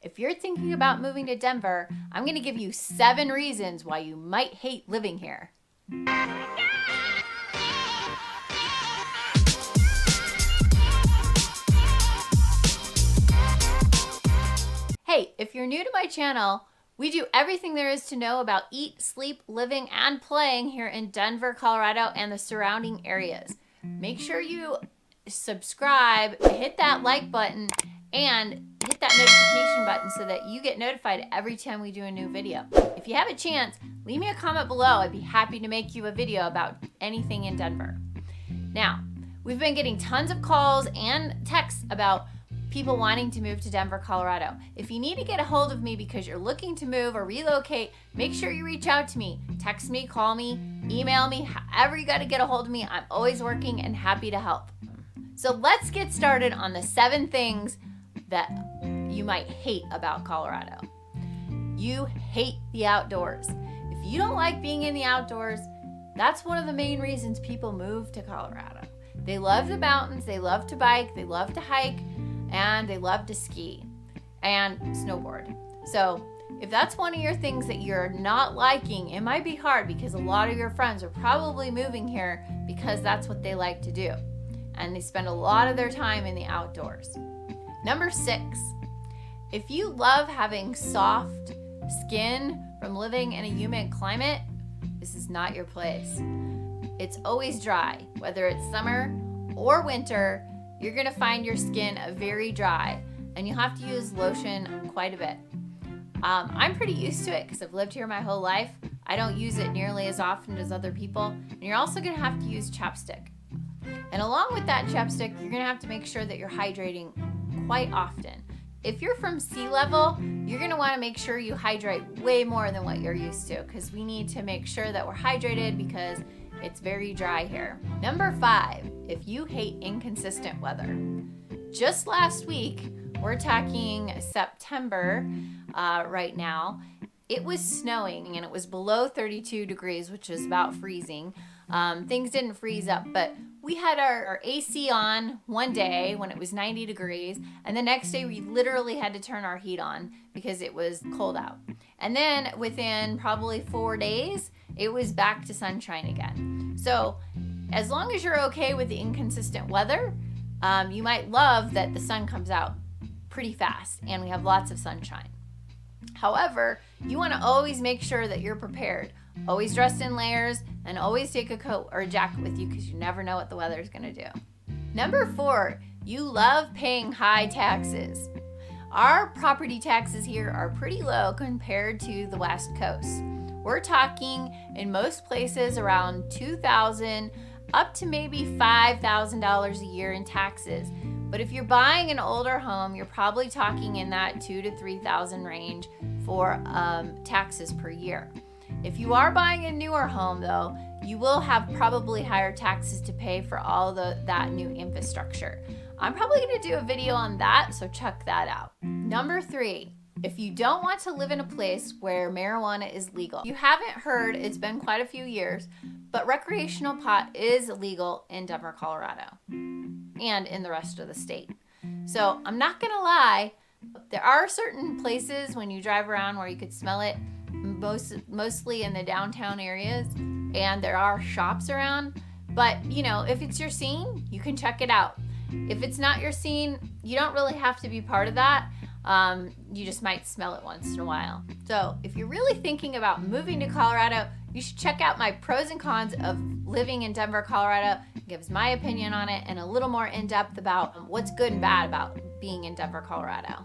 if you're thinking about moving to Denver, I'm going to give you 7 reasons why you might hate living here. Hey, if you're new to my channel, we do everything there is to know about eat, sleep, living, and playing here in Denver, Colorado, and the surrounding areas. Make sure you subscribe, hit that like button, and hit that notification button so that you get notified every time we do a new video. If you have a chance, leave me a comment below. I'd be happy to make you a video about anything in Denver. Now, we've been getting tons of calls and texts about people wanting to move to Denver, Colorado. If you need to get a hold of me because you're looking to move or relocate, make sure you reach out to me. Text me, call me, email me, however you got to get a hold of me. I'm always working and happy to help. So let's get started on the 7 things that you might hate about Colorado. You hate the outdoors. If you don't like being in the outdoors, that's one of the main reasons people move to Colorado. They love the mountains, they love to bike, they love to hike, and they love to ski and snowboard. So if that's one of your things that you're not liking, it might be hard because a lot of your friends are probably moving here because that's what they like to do. And they spend a lot of their time in the outdoors. Number 6, if you love having soft skin from living in a humid climate, this is not your place. It's always dry, whether it's summer or winter. You're gonna find your skin very dry and you have to use lotion quite a bit. I'm pretty used to it because I've lived here my whole life. I don't use it nearly as often as other people. And you're also gonna have to use chapstick. And along with that chapstick, you're gonna have to make sure that you're hydrating quite often. If you're from sea level, you're gonna wanna make sure you hydrate way more than what you're used to because we need to make sure that we're hydrated because it's very dry here. Number 5, if you hate inconsistent weather. Just last week, we're talking September right now, it was snowing and it was below 32 degrees, which is about freezing. Things didn't freeze up, but we had our AC on one day when it was 90 degrees, and the next day we literally had to turn our heat on because it was cold out. And then within probably 4 days, it was back to sunshine again. So as long as you're okay with the inconsistent weather, you might love that the sun comes out pretty fast and we have lots of sunshine. However, you want to always make sure that you're prepared. Always dressed in layers and always take a coat or a jacket with you because you never know what the weather is going to do. Number 4, you love paying high taxes. Our property taxes here are pretty low compared to the West Coast. We're talking in most places around $2,000 up to maybe $5,000 a year in taxes. But if you're buying an older home, you're probably talking in that $2,000 to $3,000 range for taxes per year. If you are buying a newer home though, you will have probably higher taxes to pay for all that new infrastructure. I'm probably gonna do a video on that, so check that out. Number 3, if you don't want to live in a place where marijuana is legal. You haven't heard, it's been quite a few years, but recreational pot is legal in Denver, Colorado, and in the rest of the state. So I'm not gonna lie, there are certain places when you drive around where you could smell it, mostly in the downtown areas, and there are shops around, but you know, if it's your scene, you can check it out. If it's not your scene, you don't really have to be part of that. You just might smell it once in a while. So if you're really thinking about moving to Colorado, you should check out my pros and cons of living in Denver, Colorado. It gives my opinion on it and a little more in depth about what's good and bad about being in Denver, Colorado.